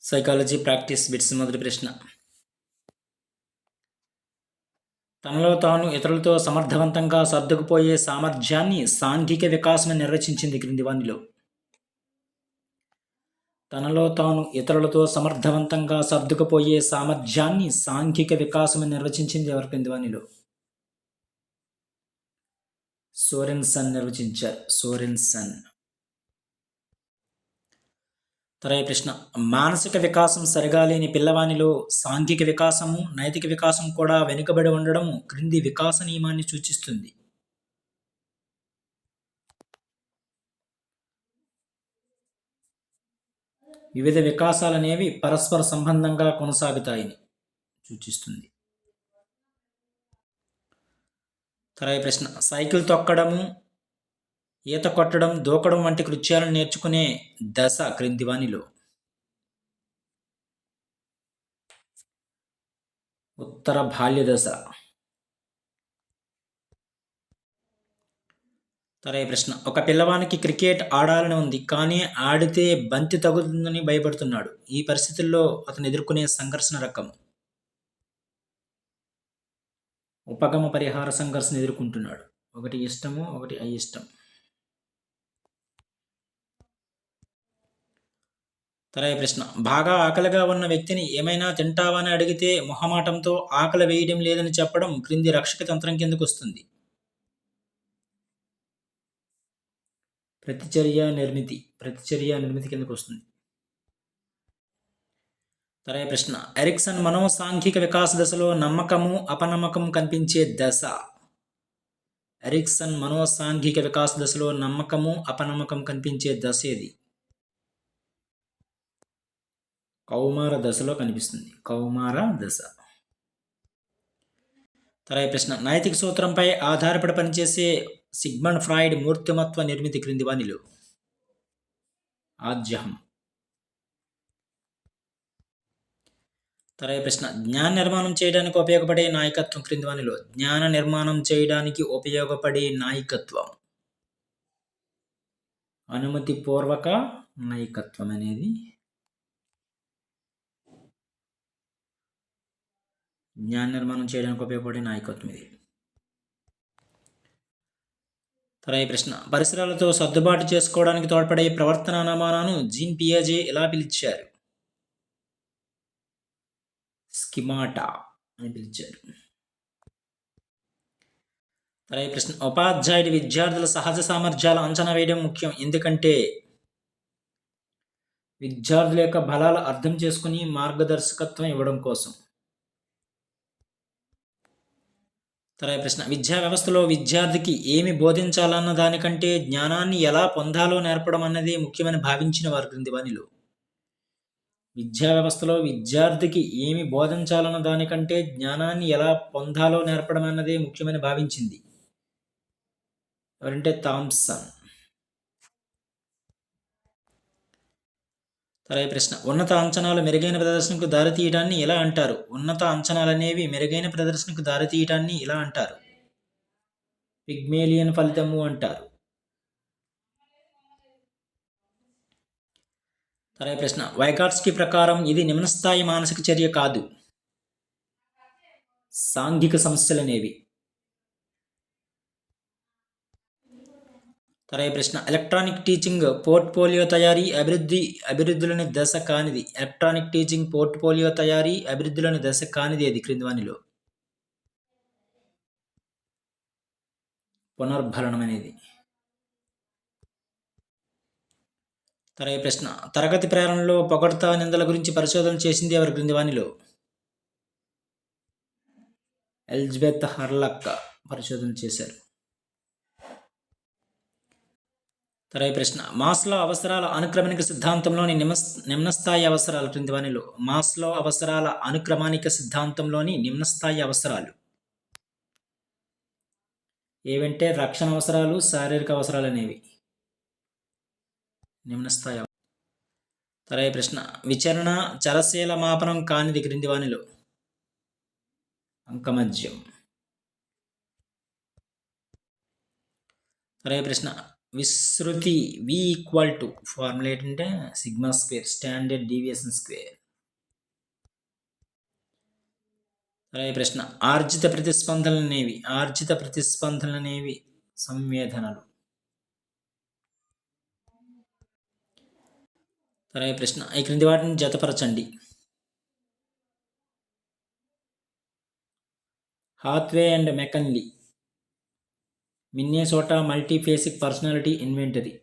Psychology practice bits మొదటి ప్రశ్న. తనలో తాను ఇతరులతో సమర్థవంతంగా సర్దుకుపోయే సామర్థ్యాన్ని సాంఘిక వికాసమని నిర్వచించింది క్రింది వానిలో. తనలో తాను ఇతరులతో సమర్థవంతంగా సర్దుకుపోయే సామర్థ్యాన్ని సాంఘిక వికాసమని నిర్వచించింది ఎవరు క్రింది వానిలో? సోరెన్సన్ నిర్వచించారు. సోరెన్సన్. తరగతి ప్రశ్న. మానసిక వికాసం సరిగా లేని పిల్లవానిలో సాంఘిక వికాసము, నైతిక వికాసం కూడా వెనుకబడి ఉండడం క్రింది వికాస నియమాన్ని సూచిస్తుంది. వివిధ వికాసాలనేవి పరస్పర సంబంధంగా కొనసాగుతాయని సూచిస్తుంది. తరగతి ప్రశ్న. సైకిల్ తొక్కడము, ఈత కొట్టడం, దూకడం వంటి కృత్యాలను నేర్చుకునే దశ క్రింది వానిలో? ఉత్తర బాల్య దశ. తరగతి ప్రశ్న. ఒక పిల్లవానికి క్రికెట్ ఆడాలని ఉంది, కానీ ఆడితే బంతి తగులుతుందని భయపడుతున్నాడు. ఈ పరిస్థితుల్లో అతను ఎదుర్కొనే సంఘర్షణ రకం. ఉపగమ పరిహార సంఘర్షణ ఎదుర్కొంటున్నాడు. ఒకటి ఇష్టము, ఒకటి అయిష్టం. తరగతి ప్రశ్న. బాగా ఆకలిగా ఉన్న వ్యక్తిని ఏమైనా తింటావా అని అడిగితే మొహమాటంతో ఆకలి వేయడం లేదని చెప్పడం క్రింది రక్షక తంత్రం కిందకు వస్తుంది. ప్రతిచర్య నిర్మితి. ప్రతిచర్య నిర్మితి కిందకు వస్తుంది. తరగతి ప్రశ్న. ఎరిక్సన్ మనోసాంఘిక వికాస దశలో నమ్మకము, అపనమ్మకం కనిపించే దశ. ఎరిక్సన్ మనోసాంఘిక వికాస దశలో నమ్మకము, అపనమ్మకం కనిపించే దశ ఏది? కౌమార దశలో కనిపిస్తుంది. కౌమార దశ. తరగతి ప్రశ్న. నైతిక సూత్రంపై ఆధారపడి పనిచేసే సిగ్మండ్ ఫ్రాయిడ్ మూర్తిమత్వ నిర్మితి క్రింది వానిలో? ఆజ్యహం. తరగతి ప్రశ్న. జ్ఞాన నిర్మాణం చేయడానికి ఉపయోగపడే నాయకత్వం క్రింది వానిలో? జ్ఞాన నిర్మాణం చేయడానికి ఉపయోగపడే నాయకత్వం. అనుమతిపూర్వక నాయకత్వం అనేది జ్ఞాన నిర్మాణం చేయడానికి ఉపయోగపడే నాయకత్వం ఇది. తరగతి ప్రశ్న. పరిసరాలతో సర్దుబాటు చేసుకోవడానికి తోడ్పడే ప్రవర్తన నమూనాను జీన్ పియాజే ఎలా పిలిచారు? స్కిమాటా అని పిలిచారు. తరగతి ప్రశ్న. ఉపాధ్యాయుడి విద్యార్థుల సహజ సామర్థ్యాల అంచనా వేయడం ముఖ్యం, ఎందుకంటే విద్యార్థుల యొక్క బలాలు అర్థం చేసుకుని మార్గదర్శకత్వం ఇవ్వడం కోసం. తరగతి ప్రశ్న. విద్యా వ్యవస్థలో విద్యార్థికి ఏమి బోధించాలన్న దానికంటే జ్ఞానాన్ని ఎలా పొందాలో నేర్పడం అన్నది ముఖ్యమని భావించిన వారు క్రింది వానిలో? విద్యా వ్యవస్థలో విద్యార్థికి ఏమి బోధించాలన్న దానికంటే జ్ఞానాన్ని ఎలా పొందాలో నేర్పడం అన్నదే ముఖ్యమని భావించింది ఎవరంటే థామ్సన్. తరగతి ప్రశ్న. ఉన్నత అంచనాలు మెరుగైన ప్రదర్శనకు దారితీయడాన్ని ఎలా అంటారు? ఉన్నత అంచనాలనేవి మెరుగైన ప్రదర్శనకు దారితీయడాన్ని ఎలా అంటారు? పిగ్మేలియన్ ఫలితము అంటారు. తరగతి ప్రశ్న. వైగాట్స్కీ ప్రకారం ఇది నిమ్నస్థాయి మానసిక చర్య కాదు. సాంఘిక సమస్యలనేవి. తరగతి ప్రశ్న. ఎలక్ట్రానిక్ టీచింగ్ పోర్ట్ఫోలియో తయారీ అభివృద్ధిలోని దశ కానిది. ఎలక్ట్రానిక్ టీచింగ్ పోర్ట్ఫోలియో తయారీ అభివృద్ధిలోని దశ కానిది ఏది క్రింది వానిలో? పునర్భరణం అనేది. తరగతి ప్రశ్న. తరగతి ప్రేరణలో పొగడ్తా నిందల గురించి పరిశోధన చేసింది ఎవరు క్రింది వానిలో? ఎలిజబెత్ హర్లక్ పరిశోధన చేశారు. తరగతి ప్రశ్న. మాస్లో అవసరాల అనుక్రమణిక సిద్ధాంతంలోని నిమ్నస్థాయి అవసరాలు క్రింది వానిలో? మాస్లో అవసరాల అనుక్రమణిక సిద్ధాంతంలోని నిమ్నస్థాయి అవసరాలు ఏవంటే రక్షణ అవసరాలు, శారీరక అవసరాలు అనేవి నిమ్నస్థాయి. తరగతి ప్రశ్న. విచరణ చరశీల మాపనం కానిది క్రింది వానిలో? అంకమద్యం. తరగతి ప్రశ్న. విస్తృతి వి ఈక్వల్ టు ఫార్ములా ఏంటంటే sigma square standard deviation square. అలాగే ప్రశ్న ఆర్జిత ప్రతిస్పందనలనేవి సంవేదనలు. అలాగే ప్రశ్న ఈ క్రింది వాటిని జతపరచండి. Hathaway and McKinley Minnesota Multiphasic Personality Inventory.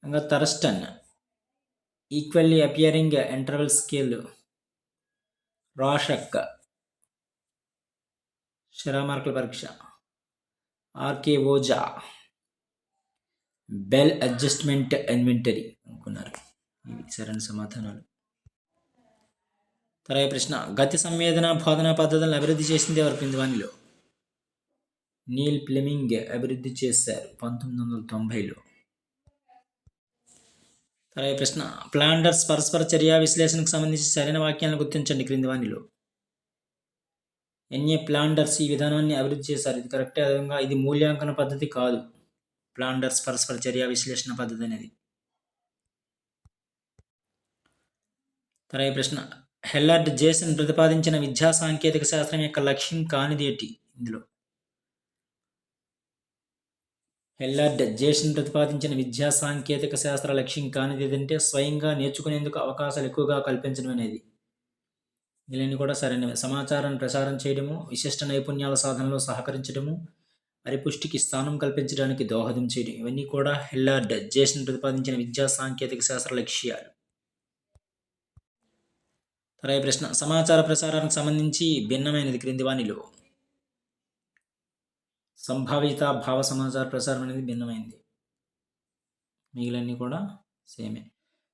ఇంకా Thurstone equally appearing interval scale. Rorschach శరామార్కుల పరీక్ష. R K Ojha Bell Adjustment Inventory అనుకున్నారు. ఇవి సరైన సమాధానాలు. తర్వాత ప్రశ్న గతి సంవేదన బోధనా పద్ధతులను అభివృద్ధి చేసింది ఎవరు క్రింది వానిలో? నీల్ ఫ్లెమింగ్ అభివృద్ధి చేశారు 1990లో. తర్వాత ప్రశ్న ప్లాండర్స్ పరస్పర చర్యా విశ్లేషణకు సంబంధించి సరైన వాక్యాలను గుర్తించండి క్రింది వానిలో. ఎన్ఏ ప్లాండర్స్ ఈ విధానాన్ని అభివృద్ధి చేశారు. ఇది కరెక్టే. అదేవిధంగా ఇది మూల్యాంకన పద్ధతి కాదు. ప్లాండర్స్ పరస్పర చర్యా విశ్లేషణ పద్ధతి అనేది. తర్వాత ప్రశ్న హెల్లార్డ్ జేసన్ ప్రతిపాదించిన విద్యా సాంకేతిక శాస్త్రం యొక్క లక్ష్యం కానిదేటి? ఇందులో హెల్లార్డ్ జేసన్ ప్రతిపాదించిన విద్యా సాంకేతిక శాస్త్ర లక్ష్యం కానిది ఏదంటే స్వయంగా నేర్చుకునేందుకు అవకాశాలు ఎక్కువగా కల్పించడం అనేది. వీళ్ళని కూడా సరైనవి. సమాచారాన్ని ప్రసారం చేయడము, విశిష్ట నైపుణ్యాల సాధనలో సహకరించడము, పరిపుష్టికి స్థానం కల్పించడానికి దోహదం చేయడం, ఇవన్నీ కూడా హెల్లార్డ్ జేసన్ ప్రతిపాదించిన విద్యా సాంకేతిక శాస్త్ర లక్ష్యాలు. తర్వాత ప్రశ్న సమాచార ప్రసారానికి సంబంధించి భిన్నమైనది క్రింది వానిలో. సంభావిత భావ సమాచార ప్రసారం అనేది భిన్నమైనది. మిగిలినన్నీ కూడా సేమే.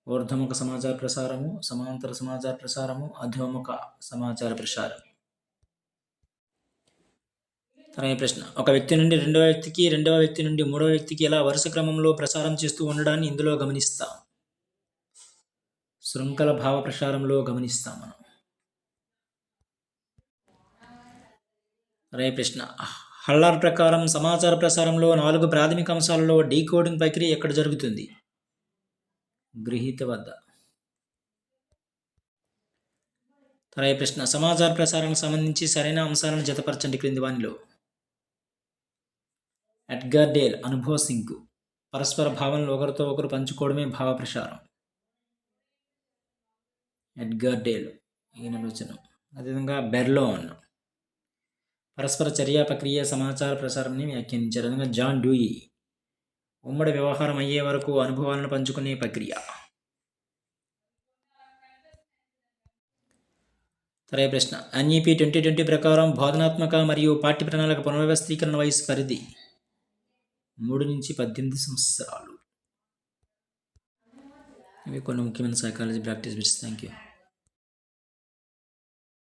ఊర్ధముఖ సమాచార ప్రసారము, సమాంతర సమాచార ప్రసారము, అధోముఖ సమాచార ప్రసారం. తర్వాత ప్రశ్న ఒక వ్యక్తి నుండి రెండవ వ్యక్తికి, రెండవ వ్యక్తి నుండి మూడవ వ్యక్తికి ఎలా వరుస క్రమంలో ప్రసారం చేస్తూ ఉండడాన్ని ఇందులో గమనిస్తాం. శృంఖల భావ ప్రసారంలో గమనిస్తాం మనం. తర్వాత ప్రశ్న హల్లార్ ప్రకారం సమాచార ప్రసారంలో 4 ప్రాథమిక అంశాలలో డీకోడింగ్ ప్రక్రియ ఎక్కడ జరుగుతుంది? గ్రహీత వద్ద. తర్వాత ప్రశ్న సమాచార ప్రసారానికి సంబంధించి సరైన అంశాలను జతపరచండి క్రింది వానిలో. ఎడ్గర్ డేల్ అనుభవ సింక్ పరస్పర భావనలు ఒకరితో ఒకరు పంచుకోవడమే భావ ప్రసారం. ఎడ్గర్ డేల్ ఈ నిర్వచనం. అదేవిధంగా బెర్లోన్ పరస్పర చర్యా ప్రక్రియ సమాచార ప్రసారాన్ని వ్యాఖ్యానించారు. అదేవిధంగా జాన్ డ్యూయి ఉమ్మడి వ్యవహారం అయ్యే వరకు అనుభవాలను పంచుకునే ప్రక్రియ. తర్వాత ప్రశ్న ఎన్ఈపి 2020 ప్రకారం బోధనాత్మక మరియు పాఠ్య ప్రణాళిక పునర్వ్యవస్థీకరణ వయసు పరిధి 3 నుంచి 18 సంవత్సరాలు. ఇవి కొన్ని ముఖ్యమైన psychology practice bits. Thank you.